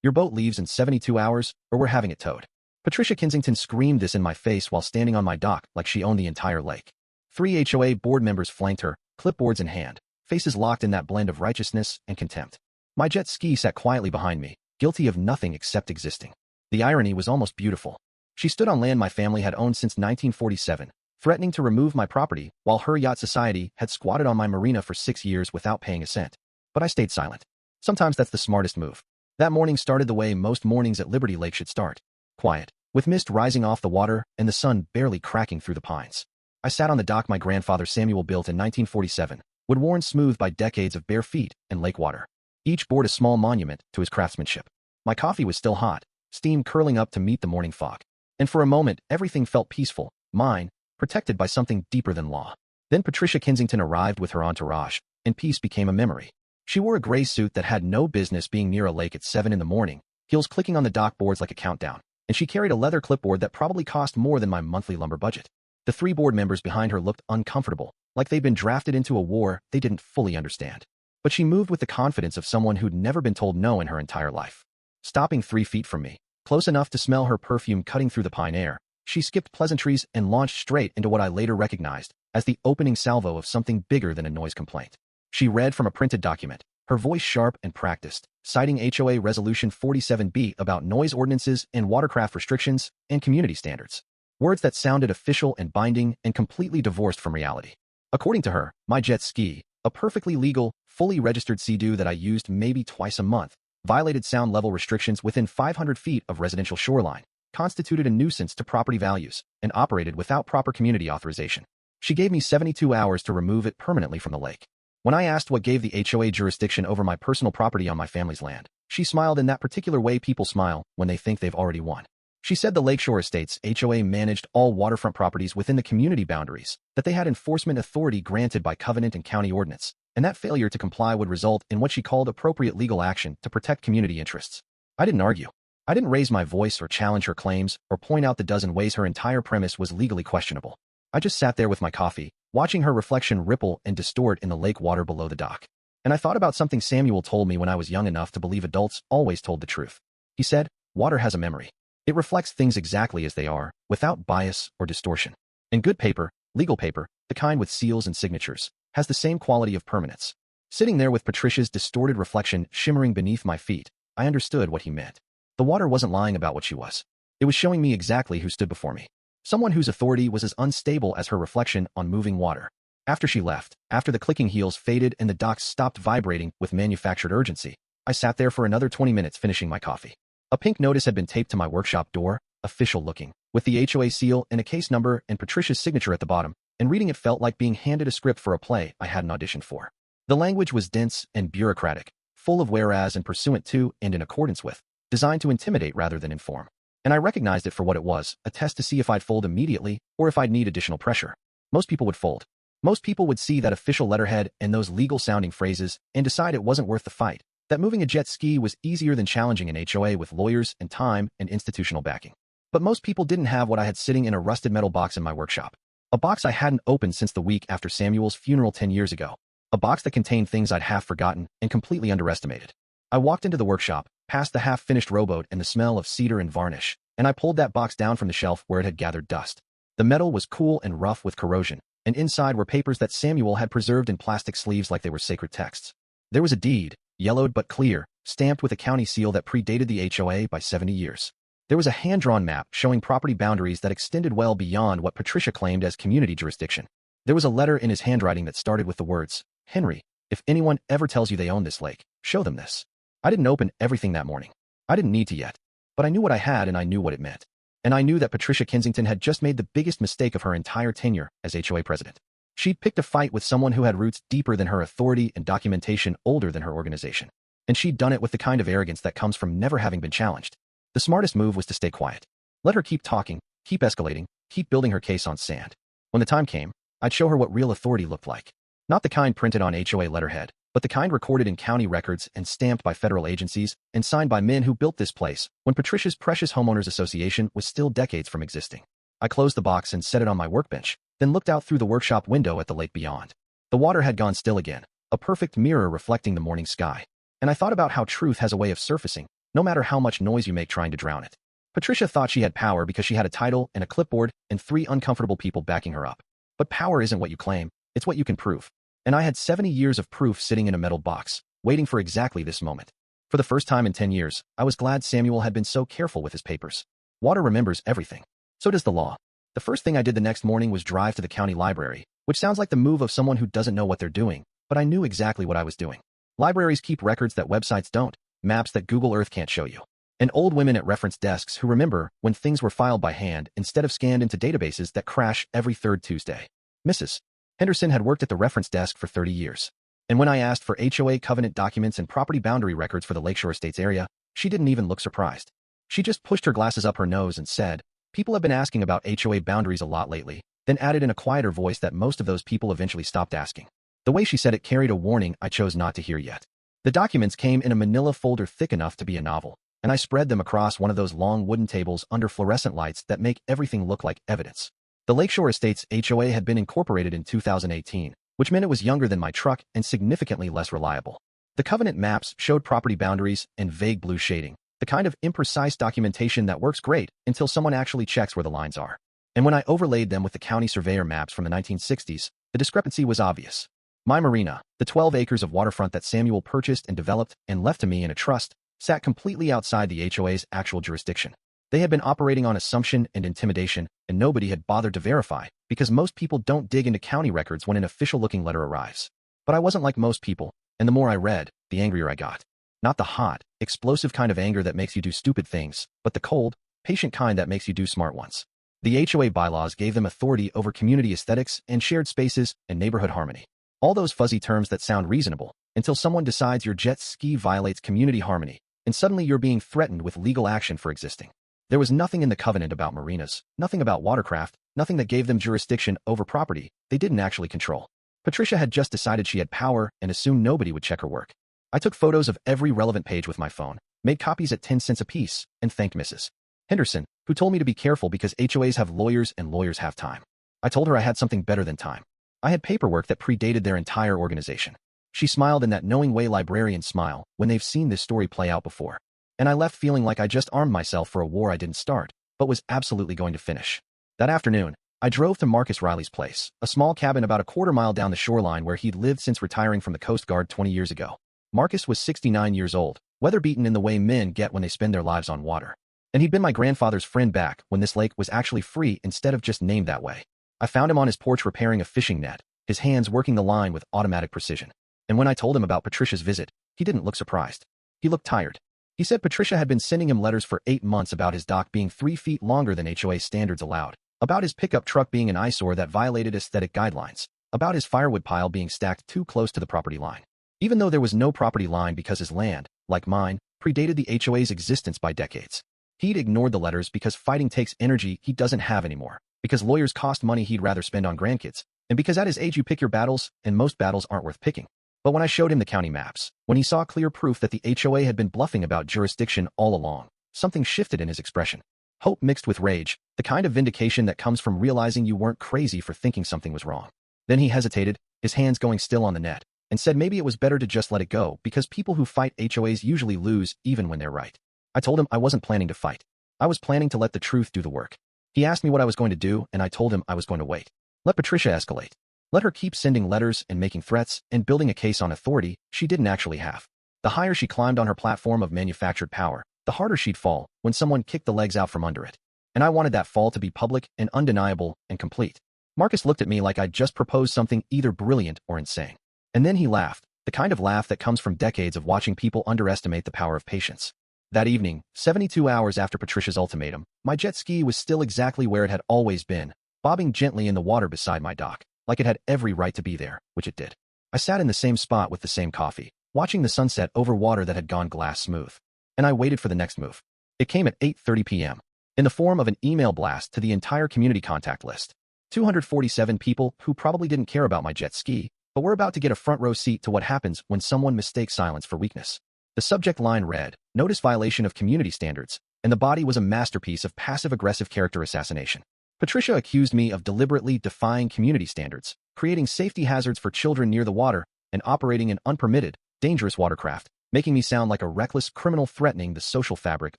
Your boat leaves in 72 hours, or we're having it towed. Patricia Kensington screamed this in my face while standing on my dock like she owned the entire lake. 3 HOA board members flanked her, clipboards in hand, faces locked in that blend of righteousness and contempt. My jet ski sat quietly behind me, guilty of nothing except existing. The irony was almost beautiful. She stood on land my family had owned since 1947, threatening to remove my property, while her yacht society had squatted on my marina for 6 years without paying a cent. But I stayed silent. Sometimes that's the smartest move. That morning started the way most mornings at Liberty Lake should start. Quiet, with mist rising off the water and the sun barely cracking through the pines. I sat on the dock my grandfather Samuel built in 1947, wood-worn smooth by decades of bare feet and lake water. Each bore a small monument to his craftsmanship. My coffee was still hot, steam curling up to meet the morning fog. And for a moment, everything felt peaceful, mine, protected by something deeper than law. Then Patricia Kensington arrived with her entourage, and peace became a memory. She wore a gray suit that had no business being near a lake at 7 in the morning, heels clicking on the dock boards like a countdown, and she carried a leather clipboard that probably cost more than my monthly lumber budget. The 3 board members behind her looked uncomfortable, like they'd been drafted into a war they didn't fully understand. But she moved with the confidence of someone who'd never been told no in her entire life. Stopping 3 feet from me, close enough to smell her perfume cutting through the pine air, she skipped pleasantries and launched straight into what I later recognized as the opening salvo of something bigger than a noise complaint. She read from a printed document, her voice sharp and practiced, citing HOA Resolution 47B about noise ordinances and watercraft restrictions and community standards. Words that sounded official and binding and completely divorced from reality. According to her, my jet ski, a perfectly legal, fully registered Sea-Doo that I used maybe twice a month, violated sound level restrictions within 500 feet of residential shoreline, constituted a nuisance to property values, and operated without proper community authorization. She gave me 72 hours to remove it permanently from the lake. When I asked what gave the HOA jurisdiction over my personal property on my family's land, she smiled in that particular way people smile when they think they've already won. She said the Lakeshore Estates HOA managed all waterfront properties within the community boundaries, that they had enforcement authority granted by covenant and county ordinance, and that failure to comply would result in what she called appropriate legal action to protect community interests. I didn't argue. I didn't raise my voice or challenge her claims or point out the dozen ways her entire premise was legally questionable. I just sat there with my coffee, watching her reflection ripple and distort in the lake water below the dock. And I thought about something Samuel told me when I was young enough to believe adults always told the truth. He said, water has a memory. It reflects things exactly as they are, without bias or distortion. And good paper, legal paper, the kind with seals and signatures, has the same quality of permanence. Sitting there with Patricia's distorted reflection shimmering beneath my feet, I understood what he meant. The water wasn't lying about what she was. It was showing me exactly who stood before me. Someone whose authority was as unstable as her reflection on moving water. After she left, after the clicking heels faded and the docks stopped vibrating with manufactured urgency, I sat there for another 20 minutes finishing my coffee. A pink notice had been taped to my workshop door, official looking, with the HOA seal and a case number and Patricia's signature at the bottom, and reading it felt like being handed a script for a play I hadn't auditioned for. The language was dense and bureaucratic, full of whereas and pursuant to and in accordance with, designed to intimidate rather than inform. And I recognized it for what it was, a test to see if I'd fold immediately or if I'd need additional pressure. Most people would fold. Most people would see that official letterhead and those legal-sounding phrases and decide it wasn't worth the fight, that moving a jet ski was easier than challenging an HOA with lawyers and time and institutional backing. But most people didn't have what I had sitting in a rusted metal box in my workshop. A box I hadn't opened since the week after Samuel's funeral 10 years ago. A box that contained things I'd half forgotten and completely underestimated. I walked into the workshop, past the half-finished rowboat and the smell of cedar and varnish, and I pulled that box down from the shelf where it had gathered dust. The metal was cool and rough with corrosion, and inside were papers that Samuel had preserved in plastic sleeves like they were sacred texts. There was a deed, yellowed but clear, stamped with a county seal that predated the HOA by 70 years. There was a hand-drawn map showing property boundaries that extended well beyond what Patricia claimed as community jurisdiction. There was a letter in his handwriting that started with the words, "Henry, if anyone ever tells you they own this lake, show them this." I didn't open everything that morning. I didn't need to yet. But I knew what I had and I knew what it meant. And I knew that Patricia Kensington had just made the biggest mistake of her entire tenure as HOA president. She'd picked a fight with someone who had roots deeper than her authority and documentation older than her organization. And she'd done it with the kind of arrogance that comes from never having been challenged. The smartest move was to stay quiet. Let her keep talking, keep escalating, keep building her case on sand. When the time came, I'd show her what real authority looked like. Not the kind printed on HOA letterhead, but the kind recorded in county records and stamped by federal agencies and signed by men who built this place when Patricia's precious homeowners association was still decades from existing. I closed the box and set it on my workbench, then looked out through the workshop window at the lake beyond. The water had gone still again, a perfect mirror reflecting the morning sky. And I thought about how truth has a way of surfacing, no matter how much noise you make trying to drown it. Patricia thought she had power because she had a title and a clipboard and 3 uncomfortable people backing her up. But power isn't what you claim, it's what you can prove. And I had 70 years of proof sitting in a metal box, waiting for exactly this moment. For the first time in 10 years, I was glad Samuel had been so careful with his papers. Water remembers everything. So does the law. The first thing I did the next morning was drive to the county library, which sounds like the move of someone who doesn't know what they're doing, but I knew exactly what I was doing. Libraries keep records that websites don't, maps that Google Earth can't show you, and old women at reference desks who remember when things were filed by hand instead of scanned into databases that crash every third Tuesday. Mrs. Henderson had worked at the reference desk for 30 years. And when I asked for HOA covenant documents and property boundary records for the Lakeshore Estates area, she didn't even look surprised. She just pushed her glasses up her nose and said, "People have been asking about HOA boundaries a lot lately," then added in a quieter voice that most of those people eventually stopped asking. The way she said it carried a warning I chose not to hear yet. The documents came in a manila folder thick enough to be a novel, and I spread them across one of those long wooden tables under fluorescent lights that make everything look like evidence. The Lakeshore Estates HOA had been incorporated in 2018, which meant it was younger than my truck and significantly less reliable. The covenant maps showed property boundaries and vague blue shading, the kind of imprecise documentation that works great until someone actually checks where the lines are. And when I overlaid them with the county surveyor maps from the 1960s, the discrepancy was obvious. My Marina, the 12 acres of waterfront that Samuel purchased and developed and left to me in a trust, sat completely outside the HOA's actual jurisdiction. They had been operating on assumption and intimidation, and nobody had bothered to verify, because most people don't dig into county records when an official-looking letter arrives. But I wasn't like most people, and the more I read, the angrier I got. Not the hot, explosive kind of anger that makes you do stupid things, but the cold, patient kind that makes you do smart ones. The HOA bylaws gave them authority over community aesthetics and shared spaces and neighborhood harmony. All those fuzzy terms that sound reasonable, until someone decides your jet ski violates community harmony, and suddenly you're being threatened with legal action for existing. There was nothing in the covenant about marinas, nothing about watercraft, nothing that gave them jurisdiction over property they didn't actually control. Patricia had just decided she had power and assumed nobody would check her work. I took photos of every relevant page with my phone, made copies at 10 cents apiece, and thanked Mrs. Henderson, who told me to be careful because HOAs have lawyers and lawyers have time. I told her I had something better than time. I had paperwork that predated their entire organization. She smiled in that knowing way librarians smile when they've seen this story play out before. And I left feeling like I just armed myself for a war I didn't start, but was absolutely going to finish. That afternoon, I drove to Marcus Riley's place, a small cabin about a quarter-mile down the shoreline where he'd lived since retiring from the Coast Guard 20 years ago. Marcus was 69 years old, weather-beaten in the way men get when they spend their lives on water. And he'd been my grandfather's friend back when this lake was actually free instead of just named that way. I found him on his porch repairing a fishing net, his hands working the line with automatic precision. And when I told him about Patricia's visit, he didn't look surprised. He looked tired. He said Patricia had been sending him letters for 8 months about his dock being 3 feet longer than HOA standards allowed, about his pickup truck being an eyesore that violated aesthetic guidelines, about his firewood pile being stacked too close to the property line. Even though there was no property line because his land, like mine, predated the HOA's existence by decades. He'd ignored the letters because fighting takes energy he doesn't have anymore, because lawyers cost money he'd rather spend on grandkids, and because at his age you pick your battles, and most battles aren't worth picking. But when I showed him the county maps, when he saw clear proof that the HOA had been bluffing about jurisdiction all along, something shifted in his expression. Hope mixed with rage, the kind of vindication that comes from realizing you weren't crazy for thinking something was wrong. Then he hesitated, his hands going still on the net, and said maybe it was better to just let it go because people who fight HOAs usually lose even when they're right. I told him I wasn't planning to fight. I was planning to let the truth do the work. He asked me what I was going to do, and I told him I was going to wait. Let Patricia escalate. Let her keep sending letters and making threats and building a case on authority she didn't actually have. The higher she climbed on her platform of manufactured power, the harder she'd fall when someone kicked the legs out from under it. And I wanted that fall to be public and undeniable and complete. Marcus looked at me like I'd just proposed something either brilliant or insane. And then he laughed, the kind of laugh that comes from decades of watching people underestimate the power of patience. That evening, 72 hours after Patricia's ultimatum, my jet ski was still exactly where it had always been, bobbing gently in the water beside my dock, like it had every right to be there, which it did. I sat in the same spot with the same coffee, watching the sunset over water that had gone glass smooth. And I waited for the next move. It came at 8:30 p.m., in the form of an email blast to the entire community contact list. 247 people who probably didn't care about my jet ski, but were about to get a front row seat to what happens when someone mistakes silence for weakness. The subject line read, "Notice violation of community standards," and the body was a masterpiece of passive-aggressive character assassination. Patricia accused me of deliberately defying community standards, creating safety hazards for children near the water, and operating an unpermitted, dangerous watercraft, making me sound like a reckless criminal threatening the social fabric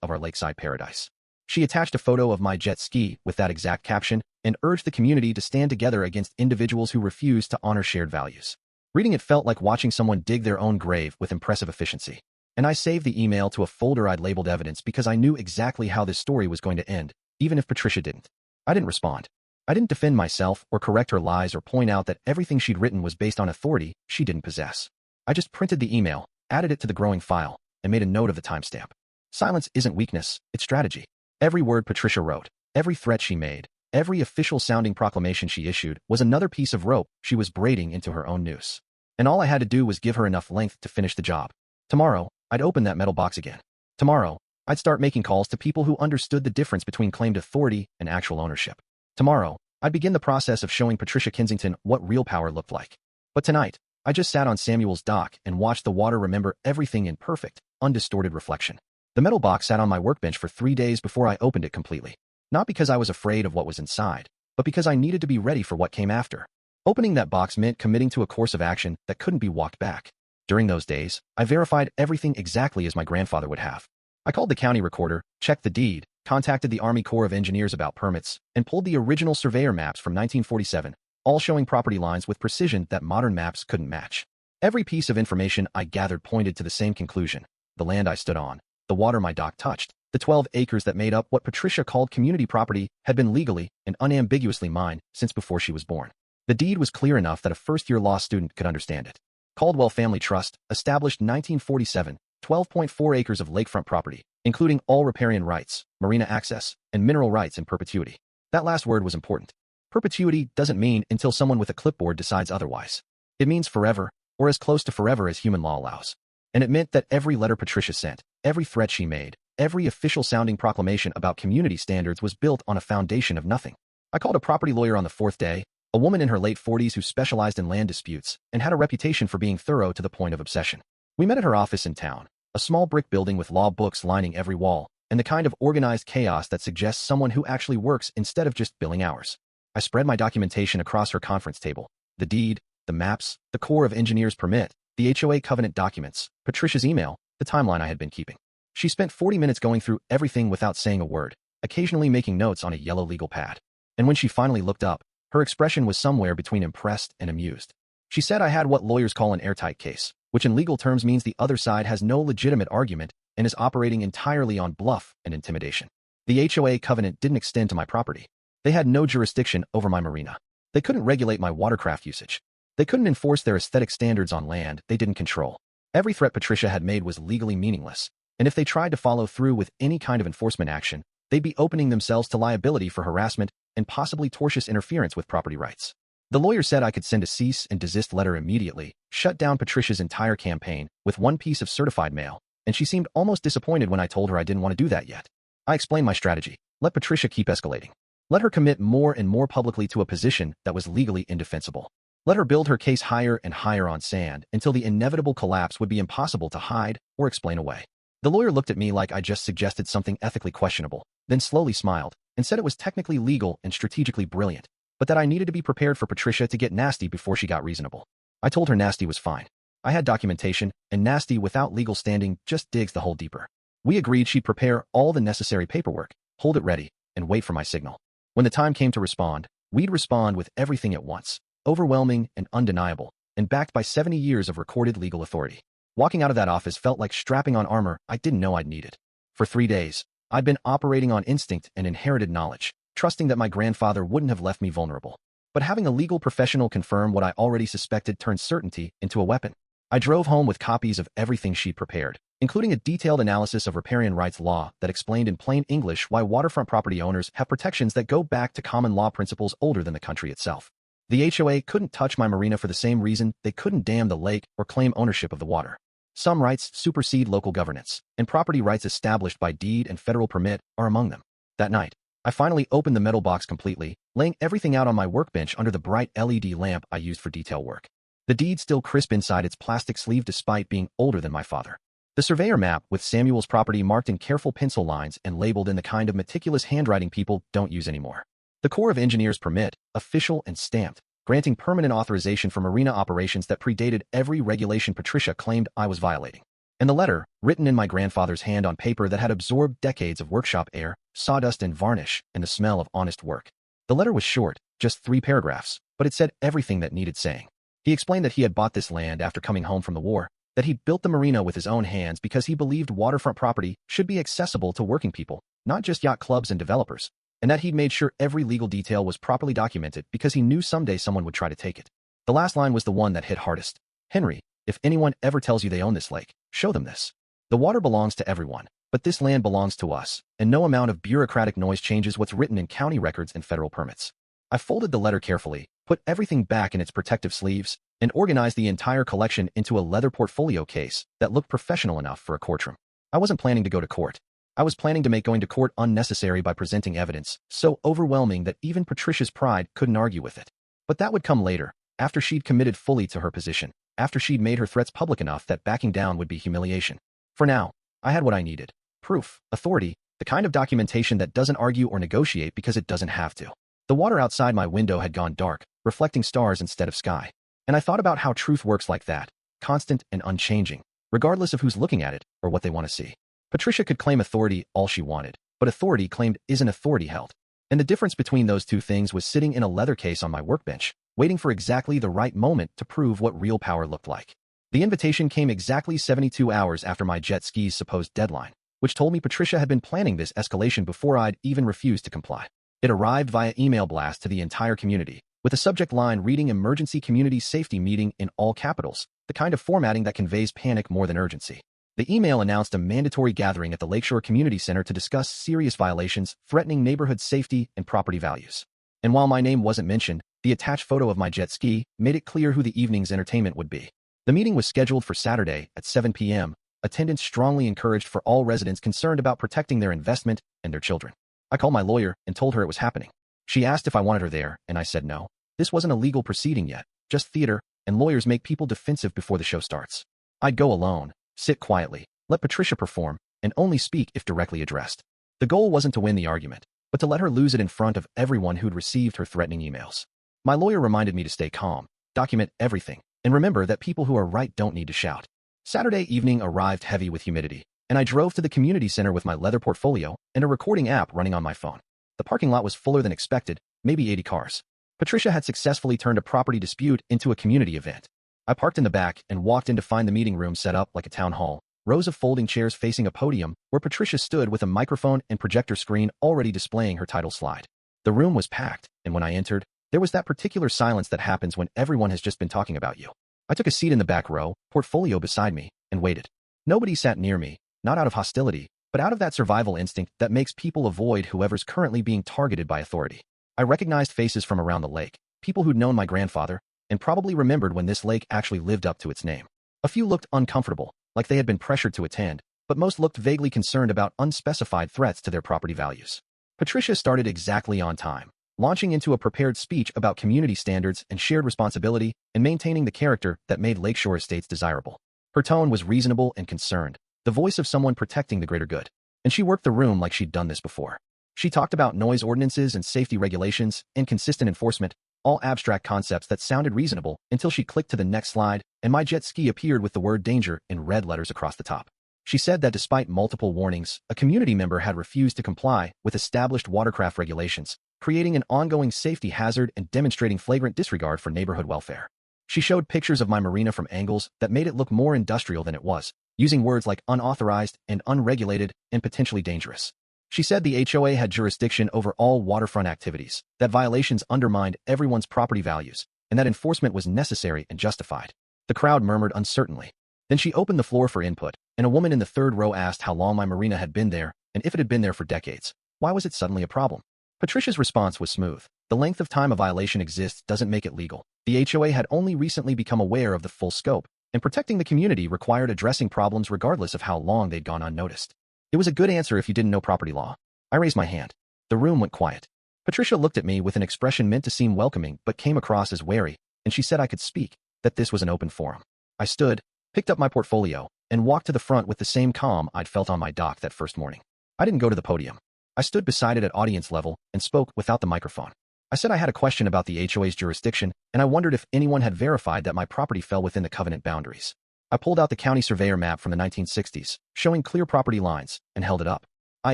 of our lakeside paradise. She attached a photo of my jet ski with that exact caption and urged the community to stand together against individuals who refuse to honor shared values. Reading it felt like watching someone dig their own grave with impressive efficiency. And I saved the email to a folder I'd labeled evidence because I knew exactly how this story was going to end, even if Patricia didn't. I didn't respond. I didn't defend myself or correct her lies or point out that everything she'd written was based on authority she didn't possess. I just printed the email, added it to the growing file, and made a note of the timestamp. Silence isn't weakness, it's strategy. Every word Patricia wrote, every threat she made, every official-sounding proclamation she issued was another piece of rope she was braiding into her own noose. And all I had to do was give her enough length to finish the job. Tomorrow, I'd open that metal box again. Tomorrow, I'd start making calls to people who understood the difference between claimed authority and actual ownership. Tomorrow, I'd begin the process of showing Patricia Kensington what real power looked like. But tonight, I just sat on Samuel's dock and watched the water remember everything in perfect, undistorted reflection. The metal box sat on my workbench for 3 days before I opened it completely. Not because I was afraid of what was inside, but because I needed to be ready for what came after. Opening that box meant committing to a course of action that couldn't be walked back. During those days, I verified everything exactly as my grandfather would have. I called the county recorder, checked the deed, contacted the Army Corps of Engineers about permits, and pulled the original surveyor maps from 1947, all showing property lines with precision that modern maps couldn't match. Every piece of information I gathered pointed to the same conclusion: the land I stood on, the water my dock touched, the 12 acres that made up what Patricia called community property had been legally and unambiguously mine since before she was born. The deed was clear enough that a first-year law student could understand it. Caldwell Family Trust, established 1947, 12.4 acres of lakefront property, including all riparian rights, marina access, and mineral rights in perpetuity. That last word was important. Perpetuity doesn't mean until someone with a clipboard decides otherwise. It means forever, or as close to forever as human law allows. And it meant that every letter Patricia sent, every threat she made, every official-sounding proclamation about community standards was built on a foundation of nothing. I called a property lawyer on the 4th day, a woman in her late 40s who specialized in land disputes and had a reputation for being thorough to the point of obsession. We met at her office in town, a small brick building with law books lining every wall, and the kind of organized chaos that suggests someone who actually works instead of just billing hours. I spread my documentation across her conference table: the deed, the maps, the Corps of Engineers permit, the HOA covenant documents, Patricia's email, the timeline I had been keeping. She spent 40 minutes going through everything without saying a word, occasionally making notes on a yellow legal pad. And when she finally looked up, her expression was somewhere between impressed and amused. She said I had what lawyers call an airtight case, which in legal terms means the other side has no legitimate argument and is operating entirely on bluff and intimidation. The HOA covenant didn't extend to my property. They had no jurisdiction over my marina. They couldn't regulate my watercraft usage. They couldn't enforce their aesthetic standards on land they didn't control. Every threat Patricia had made was legally meaningless, and if they tried to follow through with any kind of enforcement action, they'd be opening themselves to liability for harassment and possibly tortious interference with property rights. The lawyer said I could send a cease and desist letter immediately, shut down Patricia's entire campaign with one piece of certified mail, and she seemed almost disappointed when I told her I didn't want to do that yet. I explained my strategy: let Patricia keep escalating. Let her commit more and more publicly to a position that was legally indefensible. Let her build her case higher and higher on sand until the inevitable collapse would be impossible to hide or explain away. The lawyer looked at me like I just suggested something ethically questionable, then slowly smiled and said it was technically legal and strategically brilliant, but that I needed to be prepared for Patricia to get nasty before she got reasonable. I told her nasty was fine. I had documentation, and nasty without legal standing just digs the hole deeper. We agreed she'd prepare all the necessary paperwork, hold it ready, and wait for my signal. When the time came to respond, we'd respond with everything at once, overwhelming and undeniable, and backed by 70 years of recorded legal authority. Walking out of that office felt like strapping on armor I didn't know I'd needed. For 3 days, I'd been operating on instinct and inherited knowledge, trusting that my grandfather wouldn't have left me vulnerable. But having a legal professional confirm what I already suspected turned certainty into a weapon. I drove home with copies of everything she'd prepared, including a detailed analysis of riparian rights law that explained in plain English why waterfront property owners have protections that go back to common law principles older than the country itself. The HOA couldn't touch my marina for the same reason they couldn't dam the lake or claim ownership of the water. Some rights supersede local governance, and property rights established by deed and federal permit are among them. That night, I finally opened the metal box completely, laying everything out on my workbench under the bright LED lamp I used for detail work. The deed still crisp inside its plastic sleeve despite being older than my father. The surveyor map with Samuel's property marked in careful pencil lines and labeled in the kind of meticulous handwriting people don't use anymore. The Corps of Engineers permit, official and stamped, granting permanent authorization for marina operations that predated every regulation Patricia claimed I was violating. And the letter, written in my grandfather's hand on paper that had absorbed decades of workshop air, sawdust and varnish, and the smell of honest work. The letter was short, just 3 paragraphs, but it said everything that needed saying. He explained that he had bought this land after coming home from the war, that he built the marina with his own hands because he believed waterfront property should be accessible to working people, not just yacht clubs and developers, and that he'd made sure every legal detail was properly documented because he knew someday someone would try to take it. The last line was the one that hit hardest. Henry, if anyone ever tells you they own this lake, show them this. The water belongs to everyone, but this land belongs to us, and no amount of bureaucratic noise changes what's written in county records and federal permits. I folded the letter carefully, put everything back in its protective sleeves, and organized the entire collection into a leather portfolio case that looked professional enough for a courtroom. I wasn't planning to go to court. I was planning to make going to court unnecessary by presenting evidence so overwhelming that even Patricia's pride couldn't argue with it. But that would come later, after she'd committed fully to her position, after she'd made her threats public enough that backing down would be humiliation. For now, I had what I needed. Proof, authority, the kind of documentation that doesn't argue or negotiate because it doesn't have to. The water outside my window had gone dark, reflecting stars instead of sky. And I thought about how truth works like that, constant and unchanging, regardless of who's looking at it or what they want to see. Patricia could claim authority all she wanted, but authority claimed isn't authority held. And the difference between those two things was sitting in a leather case on my workbench, waiting for exactly the right moment to prove what real power looked like. The invitation came exactly 72 hours after my jet ski's supposed deadline, which told me Patricia had been planning this escalation before I'd even refused to comply. It arrived via email blast to the entire community, with a subject line reading Emergency Community Safety Meeting in all capitals, the kind of formatting that conveys panic more than urgency. The email announced a mandatory gathering at the Lakeshore Community Center to discuss serious violations threatening neighborhood safety and property values. And while my name wasn't mentioned, the attached photo of my jet ski made it clear who the evening's entertainment would be. The meeting was scheduled for Saturday at 7 p.m., attendance strongly encouraged for all residents concerned about protecting their investment and their children. I called my lawyer and told her it was happening. She asked if I wanted her there, and I said no. This wasn't a legal proceeding yet, just theater, and lawyers make people defensive before the show starts. I'd go alone, sit quietly, let Patricia perform, and only speak if directly addressed. The goal wasn't to win the argument, but to let her lose it in front of everyone who'd received her threatening emails. My lawyer reminded me to stay calm, document everything, and remember that people who are right don't need to shout. Saturday evening arrived heavy with humidity, and I drove to the community center with my leather portfolio and a recording app running on my phone. The parking lot was fuller than expected, maybe 80 cars. Patricia had successfully turned a property dispute into a community event. I parked in the back and walked in to find the meeting room set up like a town hall, rows of folding chairs facing a podium where Patricia stood with a microphone and projector screen already displaying her title slide. The room was packed, and when I entered, there was that particular silence that happens when everyone has just been talking about you. I took a seat in the back row, portfolio beside me, and waited. Nobody sat near me, not out of hostility, but out of that survival instinct that makes people avoid whoever's currently being targeted by authority. I recognized faces from around the lake, people who'd known my grandfather, and probably remembered when this lake actually lived up to its name. A few looked uncomfortable, like they had been pressured to attend, but most looked vaguely concerned about unspecified threats to their property values. Patricia started exactly on time, launching into a prepared speech about community standards and shared responsibility and maintaining the character that made Lakeshore Estates desirable. Her tone was reasonable and concerned, the voice of someone protecting the greater good. And she worked the room like she'd done this before. She talked about noise ordinances and safety regulations and consistent enforcement, all abstract concepts that sounded reasonable until she clicked to the next slide and my jet ski appeared with the word danger in red letters across the top. She said that despite multiple warnings, a community member had refused to comply with established watercraft regulations, creating an ongoing safety hazard and demonstrating flagrant disregard for neighborhood welfare. She showed pictures of my marina from angles that made it look more industrial than it was, using words like unauthorized and unregulated and potentially dangerous. She said the HOA had jurisdiction over all waterfront activities, that violations undermined everyone's property values, and that enforcement was necessary and justified. The crowd murmured uncertainly. Then she opened the floor for input, and a woman in the third row asked how long my marina had been there, and if it had been there for decades. Why was it suddenly a problem? Patricia's response was smooth. The length of time a violation exists doesn't make it legal. The HOA had only recently become aware of the full scope, and protecting the community required addressing problems regardless of how long they'd gone unnoticed. It was a good answer if you didn't know property law. I raised my hand. The room went quiet. Patricia looked at me with an expression meant to seem welcoming but came across as wary, and she said I could speak, that this was an open forum. I stood, picked up my portfolio, and walked to the front with the same calm I'd felt on my dock that first morning. I didn't go to the podium. I stood beside it at audience level and spoke without the microphone. I said I had a question about the HOA's jurisdiction, and I wondered if anyone had verified that my property fell within the covenant boundaries. I pulled out the county surveyor map from the 1960s, showing clear property lines, and held it up. I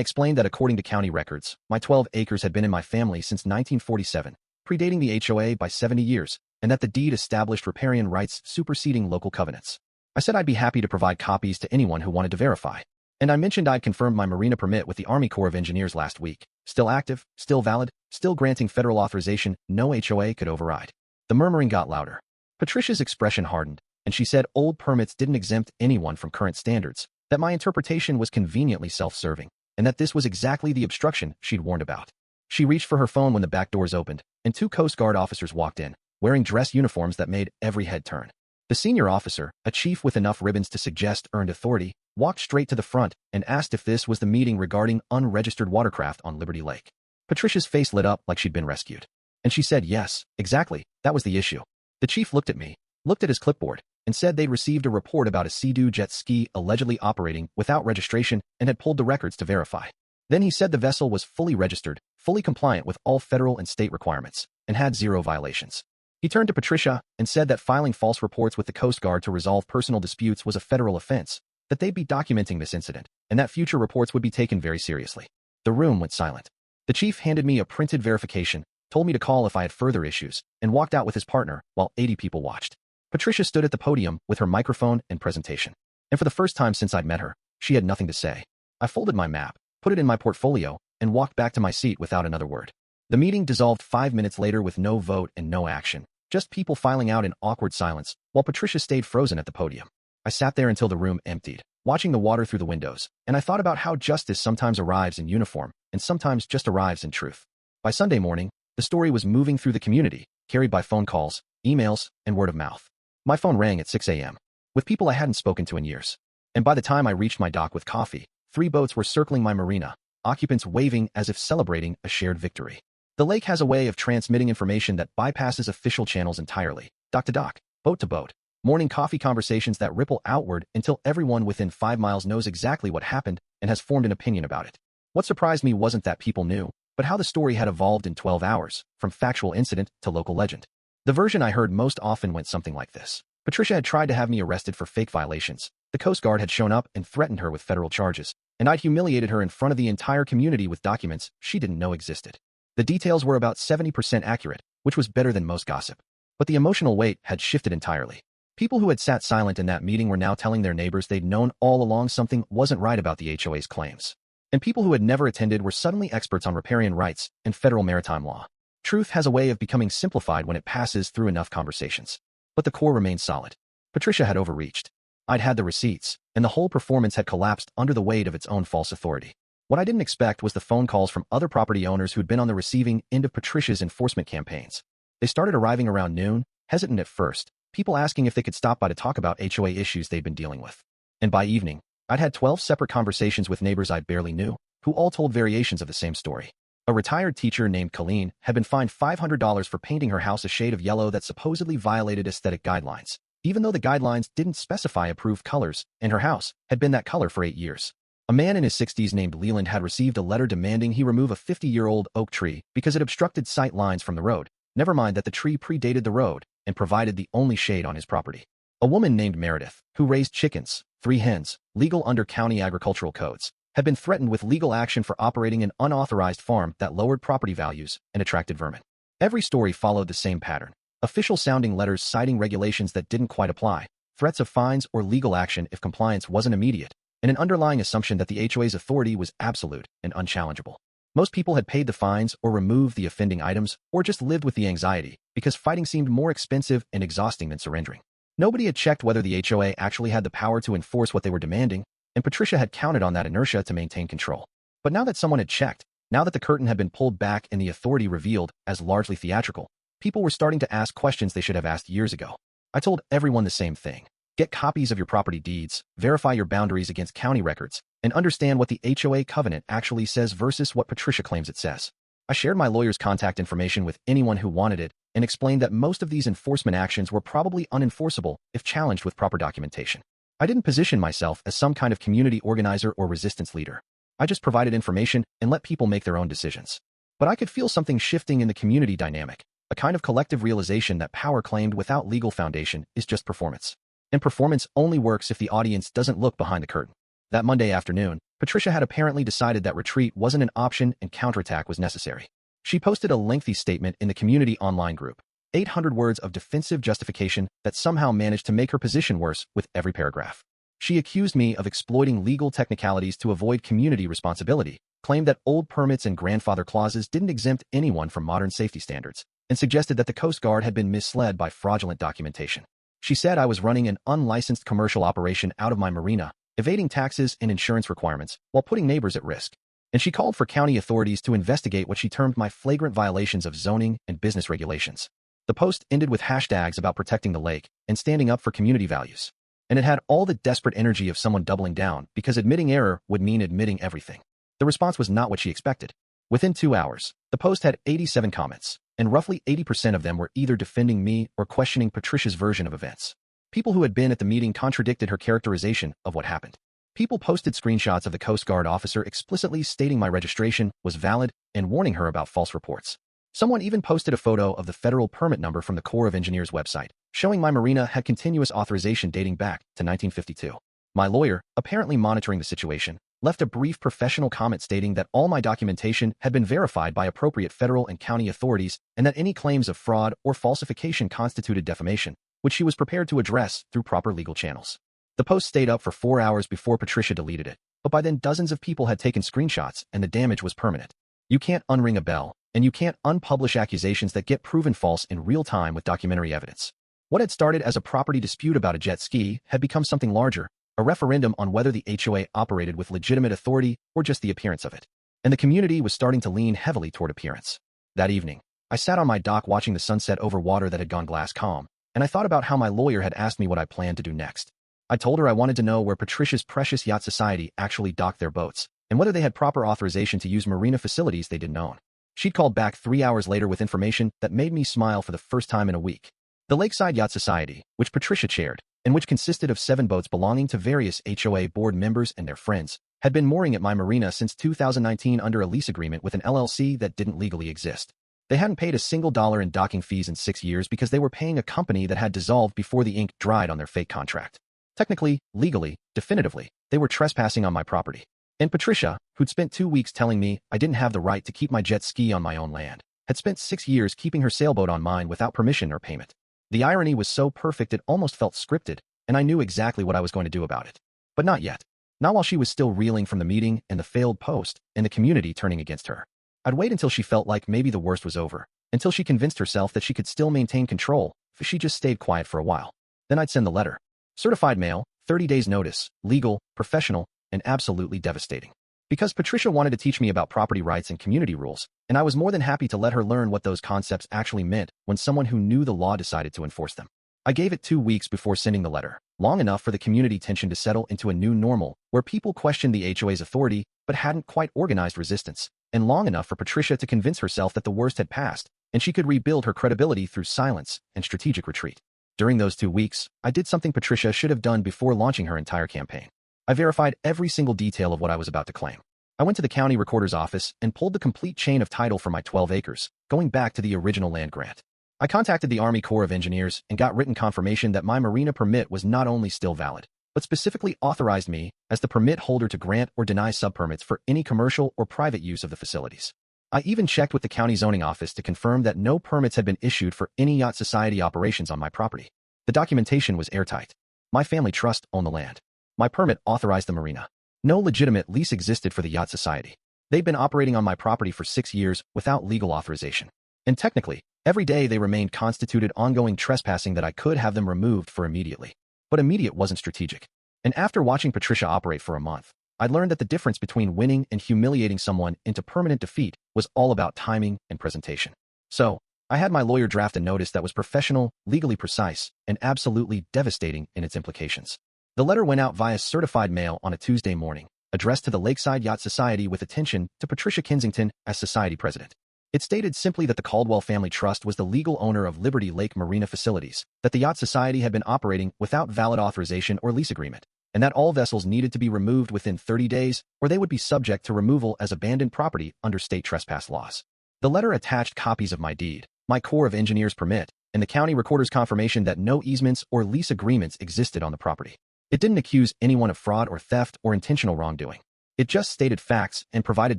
explained that according to county records, my 12 acres had been in my family since 1947, predating the HOA by 70 years, and that the deed established riparian rights superseding local covenants. I said I'd be happy to provide copies to anyone who wanted to verify. And I mentioned I'd confirmed my Marina permit with the Army Corps of Engineers last week. Still active, still valid, still granting federal authorization no HOA could override. The murmuring got louder. Patricia's expression hardened, and she said old permits didn't exempt anyone from current standards, that my interpretation was conveniently self-serving, and that this was exactly the obstruction she'd warned about. She reached for her phone when the back doors opened, and 2 Coast Guard officers walked in, wearing dress uniforms that made every head turn. The senior officer, a chief with enough ribbons to suggest earned authority, walked straight to the front and asked if this was the meeting regarding unregistered watercraft on Liberty Lake. Patricia's face lit up like she'd been rescued. And she said yes, exactly, that was the issue. The chief looked at me, looked at his clipboard, and said they'd received a report about a Sea-Doo jet ski allegedly operating without registration and had pulled the records to verify. Then he said the vessel was fully registered, fully compliant with all federal and state requirements, and had 0 violations. He turned to Patricia and said that filing false reports with the Coast Guard to resolve personal disputes was a federal offense, that they'd be documenting this incident, and that future reports would be taken very seriously. The room went silent. The chief handed me a printed verification, told me to call if I had further issues, and walked out with his partner while 80 people watched. Patricia stood at the podium with her microphone and presentation. And for the first time since I'd met her, she had nothing to say. I folded my map, put it in my portfolio, and walked back to my seat without another word. The meeting dissolved 5 minutes later with no vote and no action, just people filing out in awkward silence, while Patricia stayed frozen at the podium. I sat there until the room emptied, watching the water through the windows, and I thought about how justice sometimes arrives in uniform and sometimes just arrives in truth. By Sunday morning, the story was moving through the community, carried by phone calls, emails, and word of mouth. My phone rang at 6 a.m. with people I hadn't spoken to in years. And by the time I reached my dock with coffee, 3 boats were circling my marina, occupants waving as if celebrating a shared victory. The lake has a way of transmitting information that bypasses official channels entirely, dock to dock, boat to boat. Morning coffee conversations that ripple outward until everyone within 5 miles knows exactly what happened and has formed an opinion about it. What surprised me wasn't that people knew, but how the story had evolved in 12 hours, from factual incident to local legend. The version I heard most often went something like this. Patricia had tried to have me arrested for fake violations. The Coast Guard had shown up and threatened her with federal charges, and I'd humiliated her in front of the entire community with documents she didn't know existed. The details were about 70% accurate, which was better than most gossip. But the emotional weight had shifted entirely. People who had sat silent in that meeting were now telling their neighbors they'd known all along something wasn't right about the HOA's claims. And people who had never attended were suddenly experts on riparian rights and federal maritime law. Truth has a way of becoming simplified when it passes through enough conversations. But the core remained solid. Patricia had overreached. I'd had the receipts, and the whole performance had collapsed under the weight of its own false authority. What I didn't expect was the phone calls from other property owners who'd been on the receiving end of Patricia's enforcement campaigns. They started arriving around noon, hesitant at first, people asking if they could stop by to talk about HOA issues they'd been dealing with. And by evening, I'd had 12 separate conversations with neighbors I barely knew, who all told variations of the same story. A retired teacher named Colleen had been fined $500 for painting her house a shade of yellow that supposedly violated aesthetic guidelines, even though the guidelines didn't specify approved colors, and her house had been that color for 8 years. A man in his 60s named Leland had received a letter demanding he remove a 50-year-old oak tree because it obstructed sight lines from the road, never mind that the tree predated the road and provided the only shade on his property. A woman named Meredith, who raised chickens, 3 hens, legal under county agricultural codes, had been threatened with legal action for operating an unauthorized farm that lowered property values and attracted vermin. Every story followed the same pattern. Official-sounding letters citing regulations that didn't quite apply, threats of fines or legal action if compliance wasn't immediate, and an underlying assumption that the HOA's authority was absolute and unchallengeable. Most people had paid the fines or removed the offending items or just lived with the anxiety because fighting seemed more expensive and exhausting than surrendering. Nobody had checked whether the HOA actually had the power to enforce what they were demanding, and Patricia had counted on that inertia to maintain control. But now that someone had checked, now that the curtain had been pulled back and the authority revealed as largely theatrical, people were starting to ask questions they should have asked years ago. I told everyone the same thing. Get copies of your property deeds, verify your boundaries against county records, and understand what the HOA covenant actually says versus what Patricia claims it says. I shared my lawyer's contact information with anyone who wanted it and explained that most of these enforcement actions were probably unenforceable if challenged with proper documentation. I didn't position myself as some kind of community organizer or resistance leader. I just provided information and let people make their own decisions. But I could feel something shifting in the community dynamic, a kind of collective realization that power claimed without legal foundation is just performance. And performance only works if the audience doesn't look behind the curtain. That Monday afternoon, Patricia had apparently decided that retreat wasn't an option and counterattack was necessary. She posted a lengthy statement in the community online group, 800 words of defensive justification that somehow managed to make her position worse with every paragraph. She accused me of exploiting legal technicalities to avoid community responsibility, claimed that old permits and grandfather clauses didn't exempt anyone from modern safety standards, and suggested that the Coast Guard had been misled by fraudulent documentation. She said I was running an unlicensed commercial operation out of my marina, evading taxes and insurance requirements while putting neighbors at risk. And she called for county authorities to investigate what she termed my flagrant violations of zoning and business regulations. The post ended with hashtags about protecting the lake and standing up for community values. And it had all the desperate energy of someone doubling down because admitting error would mean admitting everything. The response was not what she expected. Within 2 hours, the post had 87 comments, and roughly 80% of them were either defending me or questioning Patricia's version of events. People who had been at the meeting contradicted her characterization of what happened. People posted screenshots of the Coast Guard officer explicitly stating my registration was valid and warning her about false reports. Someone even posted a photo of the federal permit number from the Corps of Engineers website, showing my marina had continuous authorization dating back to 1952. My lawyer, apparently monitoring the situation, left a brief professional comment stating that all my documentation had been verified by appropriate federal and county authorities and that any claims of fraud or falsification constituted defamation, which she was prepared to address through proper legal channels. The post stayed up for 4 hours before Patricia deleted it, but by then dozens of people had taken screenshots and the damage was permanent. You can't unring a bell, and you can't unpublish accusations that get proven false in real time with documentary evidence. What had started as a property dispute about a jet ski had become something larger, a referendum on whether the HOA operated with legitimate authority or just the appearance of it. And the community was starting to lean heavily toward appearance. That evening, I sat on my dock watching the sunset over water that had gone glass calm, and I thought about how my lawyer had asked me what I planned to do next. I told her I wanted to know where Patricia's precious yacht society actually docked their boats, and whether they had proper authorization to use marina facilities they didn't own. She'd called back 3 hours later with information that made me smile for the first time in a week. The Lakeside Yacht Society, which Patricia chaired, and which consisted of 7 boats belonging to various HOA board members and their friends, had been mooring at my marina since 2019 under a lease agreement with an LLC that didn't legally exist. They hadn't paid a single dollar in docking fees in 6 years because they were paying a company that had dissolved before the ink dried on their fake contract. Technically, legally, definitively, they were trespassing on my property. And Patricia, who'd spent 2 weeks telling me I didn't have the right to keep my jet ski on my own land, had spent 6 years keeping her sailboat on mine without permission or payment. The irony was so perfect it almost felt scripted, and I knew exactly what I was going to do about it. But not yet. Not while she was still reeling from the meeting and the failed post and the community turning against her. I'd wait until she felt like maybe the worst was over, until she convinced herself that she could still maintain control if she just stayed quiet for a while. Then I'd send the letter. Certified mail, 30 days notice, legal, professional, and absolutely devastating. Because Patricia wanted to teach me about property rights and community rules, and I was more than happy to let her learn what those concepts actually meant when someone who knew the law decided to enforce them. I gave it 2 weeks before sending the letter, long enough for the community tension to settle into a new normal, where people questioned the HOA's authority but hadn't quite organized resistance, and long enough for Patricia to convince herself that the worst had passed, and she could rebuild her credibility through silence and strategic retreat. During those 2 weeks, I did something Patricia should have done before launching her entire campaign. I verified every single detail of what I was about to claim. I went to the county recorder's office and pulled the complete chain of title for my 12 acres, going back to the original land grant. I contacted the Army Corps of Engineers and got written confirmation that my marina permit was not only still valid, but specifically authorized me as the permit holder to grant or deny subpermits for any commercial or private use of the facilities. I even checked with the county zoning office to confirm that no permits had been issued for any yacht society operations on my property. The documentation was airtight. My family trust owned the land. My permit authorized the marina. No legitimate lease existed for the yacht society. They'd been operating on my property for 6 years without legal authorization. And technically, every day they remained constituted ongoing trespassing that I could have them removed for immediately. But immediate wasn't strategic. And after watching Patricia operate for a month, I learned that the difference between winning and humiliating someone into permanent defeat was all about timing and presentation. So, I had my lawyer draft a notice that was professional, legally precise, and absolutely devastating in its implications. The letter went out via certified mail on a Tuesday morning, addressed to the Lakeside Yacht Society with attention to Patricia Kensington as society president. It stated simply that the Caldwell Family Trust was the legal owner of Liberty Lake Marina facilities, that the Yacht Society had been operating without valid authorization or lease agreement, and that all vessels needed to be removed within 30 days or they would be subject to removal as abandoned property under state trespass laws. The letter attached copies of my deed, my Corps of Engineers permit, and the county recorder's confirmation that no easements or lease agreements existed on the property. It didn't accuse anyone of fraud or theft or intentional wrongdoing. It just stated facts and provided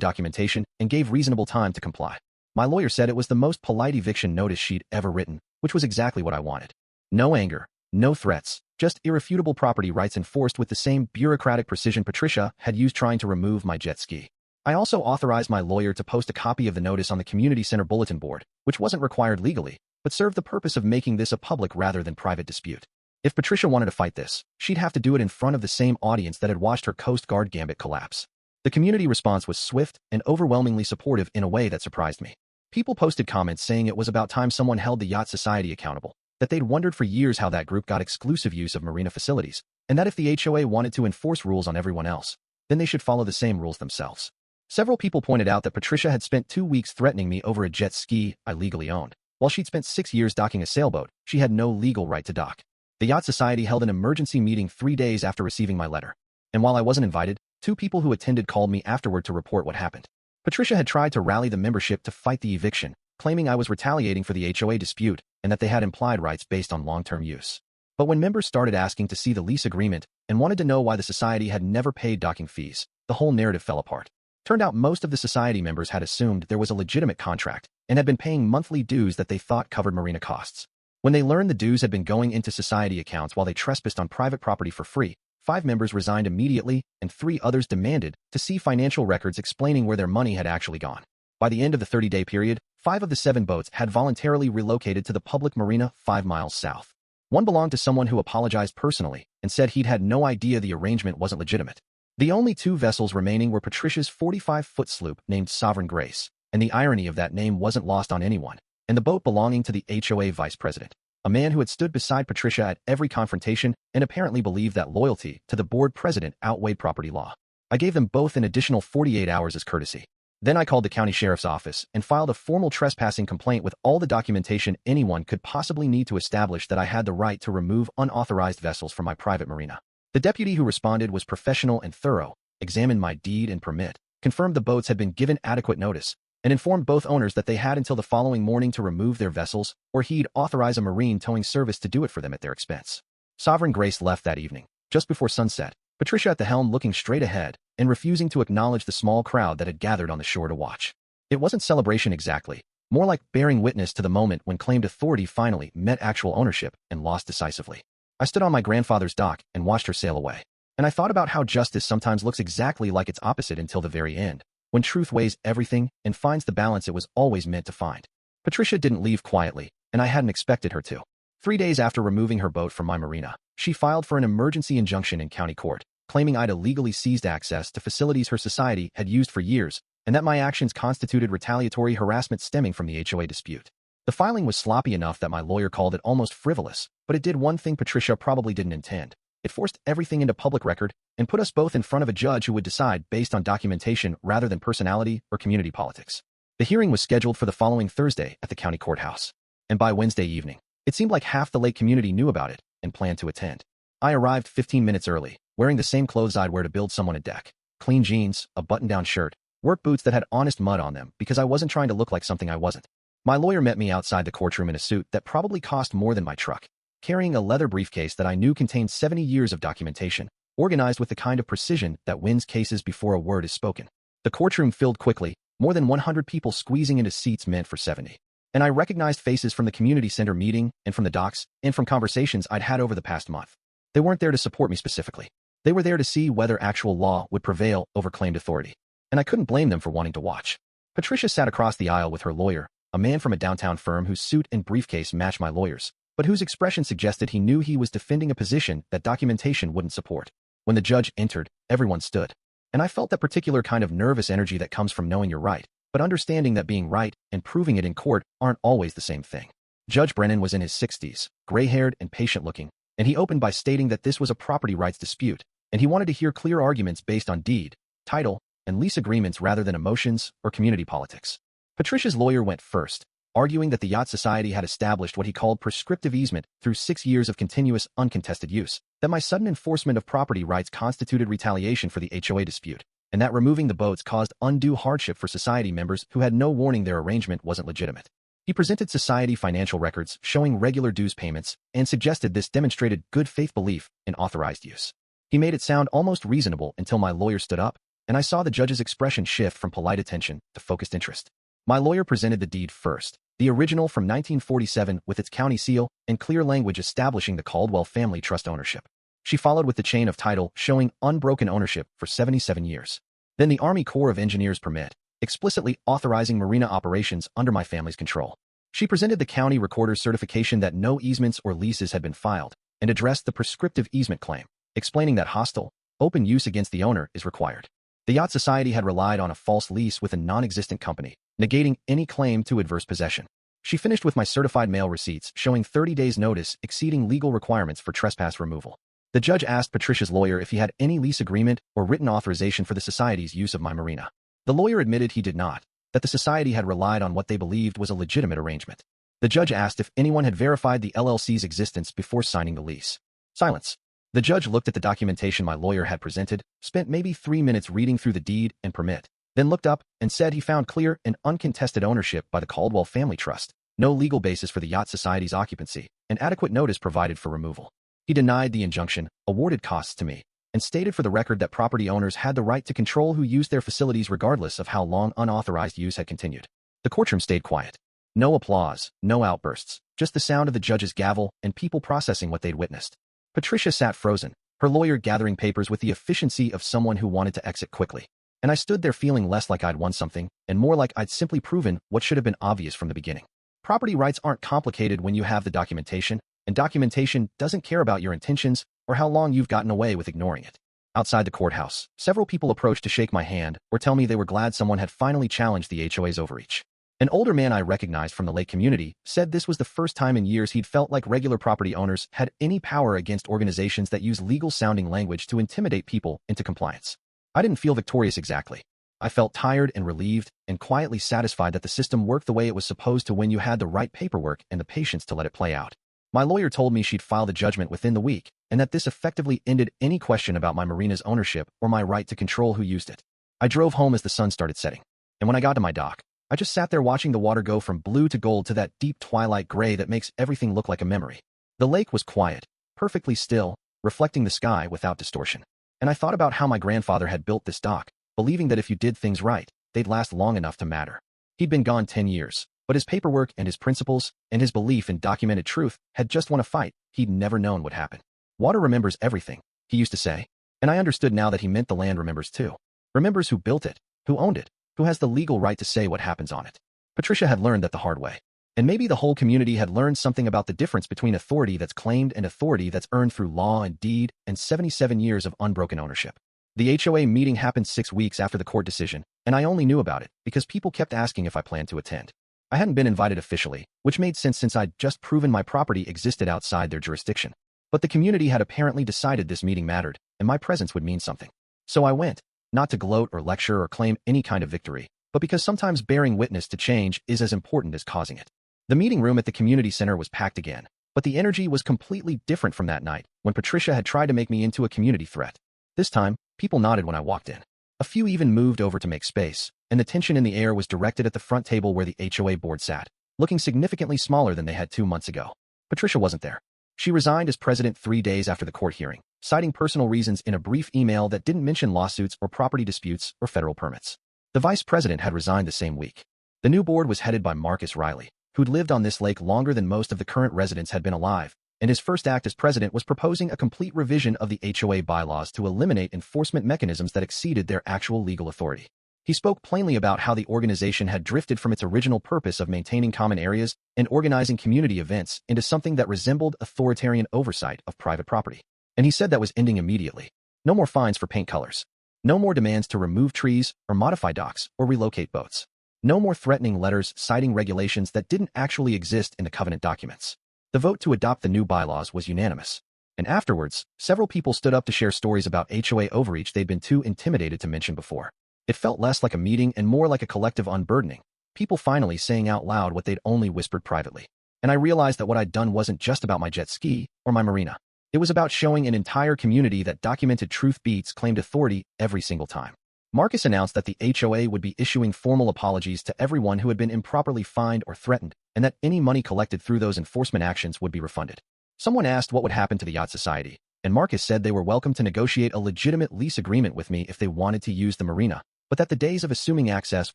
documentation and gave reasonable time to comply. My lawyer said it was the most polite eviction notice she'd ever written, which was exactly what I wanted. No anger, no threats, just irrefutable property rights enforced with the same bureaucratic precision Patricia had used trying to remove my jet ski. I also authorized my lawyer to post a copy of the notice on the community center bulletin board, which wasn't required legally, but served the purpose of making this a public rather than private dispute. If Patricia wanted to fight this, she'd have to do it in front of the same audience that had watched her Coast Guard gambit collapse. The community response was swift and overwhelmingly supportive in a way that surprised me. People posted comments saying it was about time someone held the Yacht Society accountable, that they'd wondered for years how that group got exclusive use of Marina facilities, and that if the HOA wanted to enforce rules on everyone else, then they should follow the same rules themselves. Several people pointed out that Patricia had spent 2 weeks threatening me over a jet ski I legally owned. While she'd spent 6 years docking a sailboat, she had no legal right to dock. The Yacht Society held an emergency meeting 3 days after receiving my letter. And while I wasn't invited, 2 people who attended called me afterward to report what happened. Patricia had tried to rally the membership to fight the eviction, claiming I was retaliating for the HOA dispute and that they had implied rights based on long-term use. But when members started asking to see the lease agreement and wanted to know why the society had never paid docking fees, the whole narrative fell apart. Turned out most of the society members had assumed there was a legitimate contract and had been paying monthly dues that they thought covered Marina costs. When they learned the dues had been going into society accounts while they trespassed on private property for free, 5 members resigned immediately and 3 others demanded to see financial records explaining where their money had actually gone. By the end of the 30-day period, 5 of the 7 boats had voluntarily relocated to the public marina 5 miles south. One belonged to someone who apologized personally and said he'd had no idea the arrangement wasn't legitimate. The only 2 vessels remaining were Patricia's 45-foot sloop named Sovereign Grace, and the irony of that name wasn't lost on anyone, and the boat belonging to the HOA vice president, a man who had stood beside Patricia at every confrontation and apparently believed that loyalty to the board president outweighed property law. I gave them both an additional 48 hours as courtesy. Then I called the county sheriff's office and filed a formal trespassing complaint with all the documentation anyone could possibly need to establish that I had the right to remove unauthorized vessels from my private marina. The deputy who responded was professional and thorough, examined my deed and permit, confirmed the boats had been given adequate notice, and informed both owners that they had until the following morning to remove their vessels, or he'd authorize a marine towing service to do it for them at their expense. Sovereign Grace left that evening, just before sunset, Patricia at the helm looking straight ahead and refusing to acknowledge the small crowd that had gathered on the shore to watch. It wasn't celebration exactly, more like bearing witness to the moment when claimed authority finally met actual ownership and lost decisively. I stood on my grandfather's dock and watched her sail away, and I thought about how justice sometimes looks exactly like its opposite until the very end, when truth weighs everything and finds the balance it was always meant to find. Patricia didn't leave quietly, and I hadn't expected her to. 3 days after removing her boat from my marina, she filed for an emergency injunction in county court, claiming I'd illegally seized access to facilities her society had used for years, and that my actions constituted retaliatory harassment stemming from the HOA dispute. The filing was sloppy enough that my lawyer called it almost frivolous, but it did one thing Patricia probably didn't intend. It forced everything into public record and put us both in front of a judge who would decide based on documentation rather than personality or community politics. The hearing was scheduled for the following Thursday at the county courthouse, and by Wednesday evening, it seemed like half the lake community knew about it and planned to attend. I arrived 15 minutes early, wearing the same clothes I'd wear to build someone a deck: clean jeans, a button-down shirt, work boots that had honest mud on them because I wasn't trying to look like something I wasn't. My lawyer met me outside the courtroom in a suit that probably cost more than my truck, carrying a leather briefcase that I knew contained 70 years of documentation, organized with the kind of precision that wins cases before a word is spoken. The courtroom filled quickly, more than 100 people squeezing into seats meant for 70. And I recognized faces from the community center meeting and from the docks and from conversations I'd had over the past month. They weren't there to support me specifically. They were there to see whether actual law would prevail over claimed authority. And I couldn't blame them for wanting to watch. Patricia sat across the aisle with her lawyer, a man from a downtown firm whose suit and briefcase matched my lawyer's, but whose expression suggested he knew he was defending a position that documentation wouldn't support. When the judge entered, everyone stood. And I felt that particular kind of nervous energy that comes from knowing you're right, but understanding that being right and proving it in court aren't always the same thing. Judge Brennan was in his 60s, gray-haired and patient-looking, and he opened by stating that this was a property rights dispute, and he wanted to hear clear arguments based on deed, title, and lease agreements rather than emotions or community politics. Patricia's lawyer went first, arguing that the Yacht Society had established what he called prescriptive easement through 6 years of continuous, uncontested use, that my sudden enforcement of property rights constituted retaliation for the HOA dispute, and that removing the boats caused undue hardship for society members who had no warning their arrangement wasn't legitimate. He presented society financial records showing regular dues payments and suggested this demonstrated good faith belief in authorized use. He made it sound almost reasonable until my lawyer stood up, and I saw the judge's expression shift from polite attention to focused interest. My lawyer presented the deed first, the original from 1947 with its county seal and clear language establishing the Caldwell family trust ownership. She followed with the chain of title showing unbroken ownership for 77 years. Then the Army Corps of Engineers permit, explicitly authorizing Marina operations under my family's control. She presented the county recorder's certification that no easements or leases had been filed and addressed the prescriptive easement claim, explaining that hostile, open use against the owner is required. The Yacht Society had relied on a false lease with a non-existent company, negating any claim to adverse possession. She finished with my certified mail receipts showing 30 days' notice exceeding legal requirements for trespass removal. The judge asked Patricia's lawyer if he had any lease agreement or written authorization for the society's use of my marina. The lawyer admitted he did not, that the society had relied on what they believed was a legitimate arrangement. The judge asked if anyone had verified the LLC's existence before signing the lease. Silence. The judge looked at the documentation my lawyer had presented, spent maybe 3 minutes reading through the deed and permit, then looked up and said he found clear and uncontested ownership by the Caldwell Family Trust, no legal basis for the Yacht Society's occupancy, and adequate notice provided for removal. He denied the injunction, awarded costs to me, and stated for the record that property owners had the right to control who used their facilities regardless of how long unauthorized use had continued. The courtroom stayed quiet. No applause, no outbursts, just the sound of the judge's gavel and people processing what they'd witnessed. Patricia sat frozen, her lawyer gathering papers with the efficiency of someone who wanted to exit quickly. And I stood there feeling less like I'd won something, and more like I'd simply proven what should have been obvious from the beginning. Property rights aren't complicated when you have the documentation, and documentation doesn't care about your intentions or how long you've gotten away with ignoring it. Outside the courthouse, several people approached to shake my hand or tell me they were glad someone had finally challenged the HOA's overreach. An older man I recognized from the lake community said this was the first time in years he'd felt like regular property owners had any power against organizations that use legal-sounding language to intimidate people into compliance. I didn't feel victorious exactly. I felt tired and relieved and quietly satisfied that the system worked the way it was supposed to when you had the right paperwork and the patience to let it play out. My lawyer told me she'd file the judgment within the week and that this effectively ended any question about my marina's ownership or my right to control who used it. I drove home as the sun started setting, and when I got to my dock, I just sat there watching the water go from blue to gold to that deep twilight gray that makes everything look like a memory. The lake was quiet, perfectly still, reflecting the sky without distortion. And I thought about how my grandfather had built this dock, believing that if you did things right, they'd last long enough to matter. He'd been gone 10 years, but his paperwork and his principles and his belief in documented truth had just won a fight he'd never known would happen. Water remembers everything, he used to say, and I understood now that he meant the land remembers too. Remembers who built it, who owned it, who has the legal right to say what happens on it. Patricia had learned that the hard way. And maybe the whole community had learned something about the difference between authority that's claimed and authority that's earned through law and deed and 77 years of unbroken ownership. The HOA meeting happened 6 weeks after the court decision, and I only knew about it because people kept asking if I planned to attend. I hadn't been invited officially, which made sense since I'd just proven my property existed outside their jurisdiction. But the community had apparently decided this meeting mattered, and my presence would mean something. So I went. Not to gloat or lecture or claim any kind of victory, but because sometimes bearing witness to change is as important as causing it. The meeting room at the community center was packed again, but the energy was completely different from that night when Patricia had tried to make me into a community threat. This time, people nodded when I walked in. A few even moved over to make space, and the tension in the air was directed at the front table where the HOA board sat, looking significantly smaller than they had 2 months ago. Patricia wasn't there. She resigned as president 3 days after the court hearing, citing personal reasons in a brief email that didn't mention lawsuits or property disputes or federal permits. The vice president had resigned the same week. The new board was headed by Marcus Riley, who'd lived on this lake longer than most of the current residents had been alive, and his first act as president was proposing a complete revision of the HOA bylaws to eliminate enforcement mechanisms that exceeded their actual legal authority. He spoke plainly about how the organization had drifted from its original purpose of maintaining common areas and organizing community events into something that resembled authoritarian oversight of private property. And he said that was ending immediately. No more fines for paint colors. No more demands to remove trees or modify docks or relocate boats. No more threatening letters citing regulations that didn't actually exist in the covenant documents. The vote to adopt the new bylaws was unanimous. And afterwards, several people stood up to share stories about HOA overreach they'd been too intimidated to mention before. It felt less like a meeting and more like a collective unburdening, people finally saying out loud what they'd only whispered privately. And I realized that what I'd done wasn't just about my jet ski or my marina. It was about showing an entire community that documented truth beats claimed authority every single time. Marcus announced that the HOA would be issuing formal apologies to everyone who had been improperly fined or threatened, and that any money collected through those enforcement actions would be refunded. Someone asked what would happen to the Yacht Society, and Marcus said they were welcome to negotiate a legitimate lease agreement with me if they wanted to use the marina, but that the days of assuming access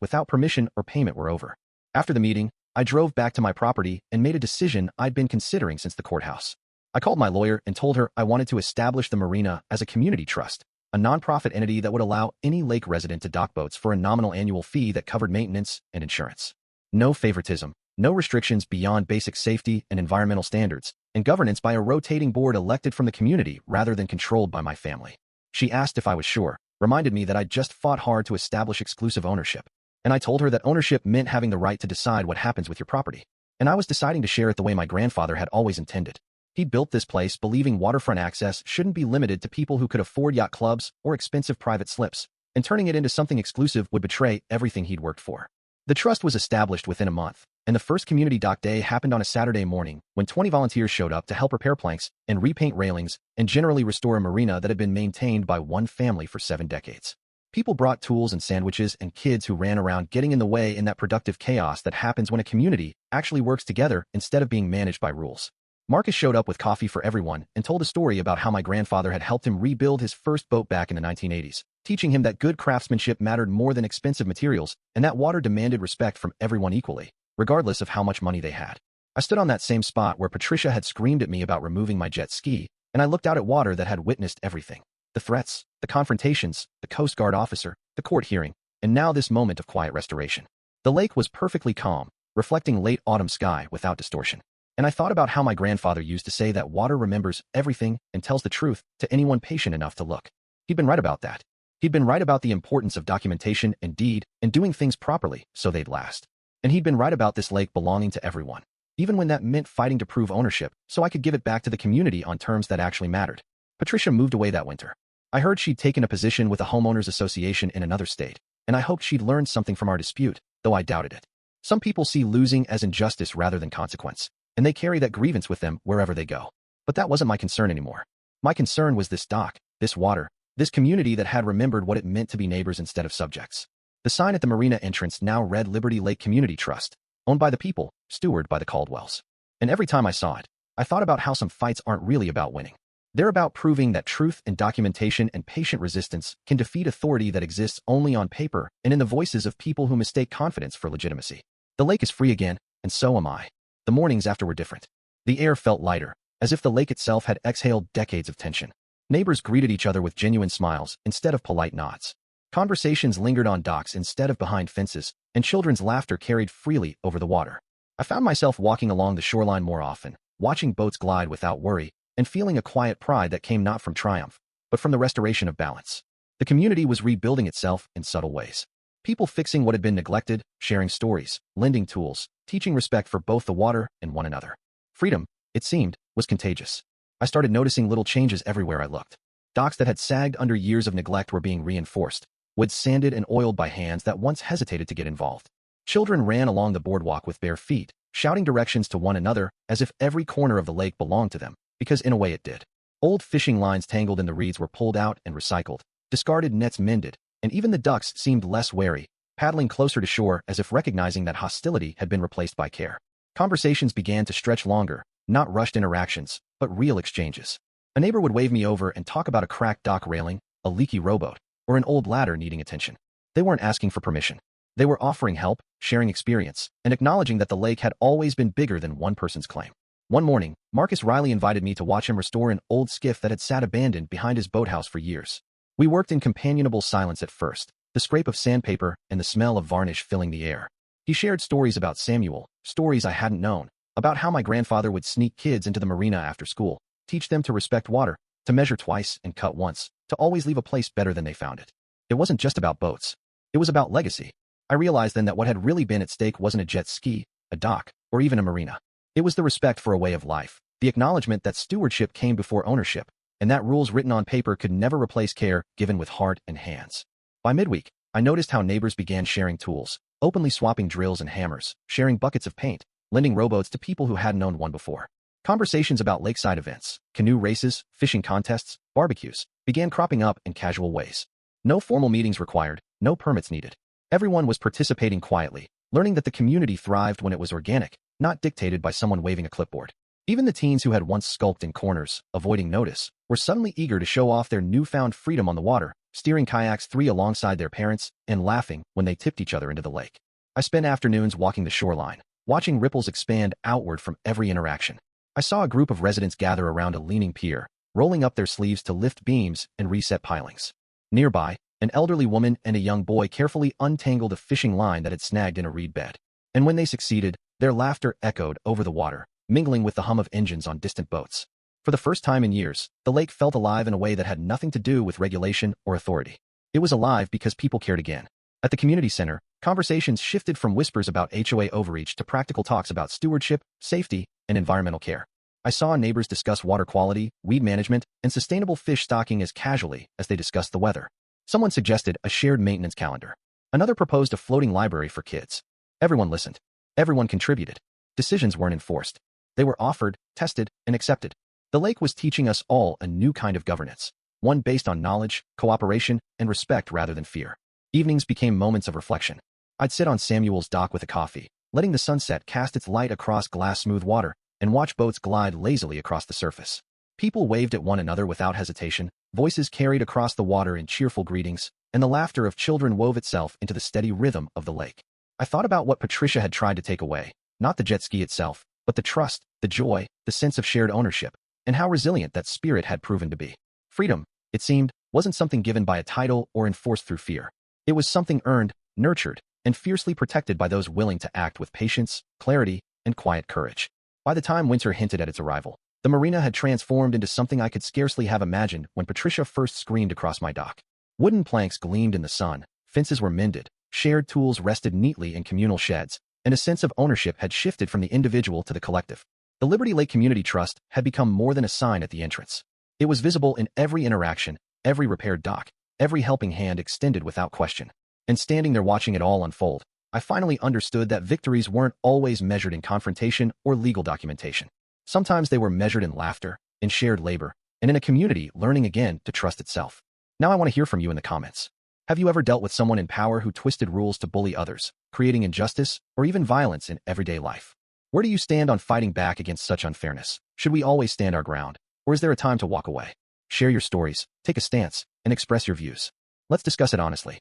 without permission or payment were over. After the meeting, I drove back to my property and made a decision I'd been considering since the courthouse. I called my lawyer and told her I wanted to establish the marina as a community trust, a nonprofit entity that would allow any lake resident to dock boats for a nominal annual fee that covered maintenance and insurance. No favoritism, no restrictions beyond basic safety and environmental standards, and governance by a rotating board elected from the community rather than controlled by my family. She asked if I was sure, reminded me that I'd just fought hard to establish exclusive ownership, and I told her that ownership meant having the right to decide what happens with your property, and I was deciding to share it the way my grandfather had always intended. He built this place believing waterfront access shouldn't be limited to people who could afford yacht clubs or expensive private slips, and turning it into something exclusive would betray everything he'd worked for. The trust was established within a month, and the first community dock day happened on a Saturday morning when 20 volunteers showed up to help repair planks and repaint railings and generally restore a marina that had been maintained by one family for 7 decades. People brought tools and sandwiches, and kids who ran around getting in the way in that productive chaos that happens when a community actually works together instead of being managed by rules. Marcus showed up with coffee for everyone and told a story about how my grandfather had helped him rebuild his first boat back in the 1980s, teaching him that good craftsmanship mattered more than expensive materials and that water demanded respect from everyone equally, regardless of how much money they had. I stood on that same spot where Patricia had screamed at me about removing my jet ski, and I looked out at water that had witnessed everything. The threats, the confrontations, the Coast Guard officer, the court hearing, and now this moment of quiet restoration. The lake was perfectly calm, reflecting late autumn sky without distortion. And I thought about how my grandfather used to say that water remembers everything and tells the truth to anyone patient enough to look. He'd been right about that. He'd been right about the importance of documentation and deed and doing things properly so they'd last. And he'd been right about this lake belonging to everyone, even when that meant fighting to prove ownership so I could give it back to the community on terms that actually mattered. Patricia moved away that winter. I heard she'd taken a position with a homeowners association in another state, and I hoped she'd learned something from our dispute, though I doubted it. Some people see losing as injustice rather than consequence, and they carry that grievance with them wherever they go. But that wasn't my concern anymore. My concern was this dock, this water, this community that had remembered what it meant to be neighbors instead of subjects. The sign at the marina entrance now read Liberty Lake Community Trust, owned by the people, stewarded by the Caldwells. And every time I saw it, I thought about how some fights aren't really about winning. They're about proving that truth and documentation and patient resistance can defeat authority that exists only on paper and in the voices of people who mistake confidence for legitimacy. The lake is free again, and so am I. The mornings after were different. The air felt lighter, as if the lake itself had exhaled decades of tension. Neighbors greeted each other with genuine smiles instead of polite nods. Conversations lingered on docks instead of behind fences, and children's laughter carried freely over the water. I found myself walking along the shoreline more often, watching boats glide without worry, and feeling a quiet pride that came not from triumph, but from the restoration of balance. The community was rebuilding itself in subtle ways. People fixing what had been neglected, sharing stories, lending tools, teaching respect for both the water and one another. Freedom, it seemed, was contagious. I started noticing little changes everywhere I looked. Docks that had sagged under years of neglect were being reinforced, woods sanded and oiled by hands that once hesitated to get involved. Children ran along the boardwalk with bare feet, shouting directions to one another as if every corner of the lake belonged to them, because in a way it did. Old fishing lines tangled in the reeds were pulled out and recycled, discarded nets mended, and even the ducks seemed less wary, paddling closer to shore as if recognizing that hostility had been replaced by care. Conversations began to stretch longer, not rushed interactions, but real exchanges. A neighbor would wave me over and talk about a cracked dock railing, a leaky rowboat, or an old ladder needing attention. They weren't asking for permission. They were offering help, sharing experience, and acknowledging that the lake had always been bigger than one person's claim. One morning, Marcus Riley invited me to watch him restore an old skiff that had sat abandoned behind his boathouse for years. We worked in companionable silence at first, the scrape of sandpaper and the smell of varnish filling the air. He shared stories about Samuel, stories I hadn't known, about how my grandfather would sneak kids into the marina after school, teach them to respect water, to measure twice and cut once, to always leave a place better than they found it. It wasn't just about boats. It was about legacy. I realized then that what had really been at stake wasn't a jet ski, a dock, or even a marina. It was the respect for a way of life, the acknowledgement that stewardship came before ownership, and that rules written on paper could never replace care given with heart and hands. By midweek, I noticed how neighbors began sharing tools, openly swapping drills and hammers, sharing buckets of paint, lending rowboats to people who hadn't owned one before. Conversations about lakeside events, canoe races, fishing contests, barbecues, began cropping up in casual ways. No formal meetings required, no permits needed. Everyone was participating quietly, learning that the community thrived when it was organic, not dictated by someone waving a clipboard. Even the teens who had once skulked in corners, avoiding notice, were suddenly eager to show off their newfound freedom on the water, steering kayaks three alongside their parents and laughing when they tipped each other into the lake. I spent afternoons walking the shoreline, watching ripples expand outward from every interaction. I saw a group of residents gather around a leaning pier, rolling up their sleeves to lift beams and reset pilings. Nearby, an elderly woman and a young boy carefully untangled a fishing line that had snagged in a reed bed. And when they succeeded, their laughter echoed over the water, mingling with the hum of engines on distant boats. For the first time in years, the lake felt alive in a way that had nothing to do with regulation or authority. It was alive because people cared again. At the community center, conversations shifted from whispers about HOA overreach to practical talks about stewardship, safety, and environmental care. I saw neighbors discuss water quality, weed management, and sustainable fish stocking as casually as they discussed the weather. Someone suggested a shared maintenance calendar. Another proposed a floating library for kids. Everyone listened. Everyone contributed. Decisions weren't enforced. They were offered, tested, and accepted. The lake was teaching us all a new kind of governance, one based on knowledge, cooperation, and respect rather than fear. Evenings became moments of reflection. I'd sit on Samuel's dock with a coffee, letting the sunset cast its light across glass-smooth water, and watch boats glide lazily across the surface. People waved at one another without hesitation, voices carried across the water in cheerful greetings, and the laughter of children wove itself into the steady rhythm of the lake. I thought about what Patricia had tried to take away, not the jet ski itself, but the trust, the joy, the sense of shared ownership, and how resilient that spirit had proven to be. Freedom, it seemed, wasn't something given by a title or enforced through fear. It was something earned, nurtured, and fiercely protected by those willing to act with patience, clarity, and quiet courage. By the time winter hinted at its arrival, the marina had transformed into something I could scarcely have imagined when Patricia first screamed across my dock. Wooden planks gleamed in the sun, fences were mended, shared tools rested neatly in communal sheds, and a sense of ownership had shifted from the individual to the collective. The Liberty Lake Community Trust had become more than a sign at the entrance. It was visible in every interaction, every repaired dock, every helping hand extended without question. And standing there watching it all unfold, I finally understood that victories weren't always measured in confrontation or legal documentation. Sometimes they were measured in laughter, in shared labor, and in a community learning again to trust itself. Now I want to hear from you in the comments. Have you ever dealt with someone in power who twisted rules to bully others, creating injustice or even violence in everyday life? Where do you stand on fighting back against such unfairness? Should we always stand our ground, or is there a time to walk away? Share your stories, take a stance, and express your views. Let's discuss it honestly.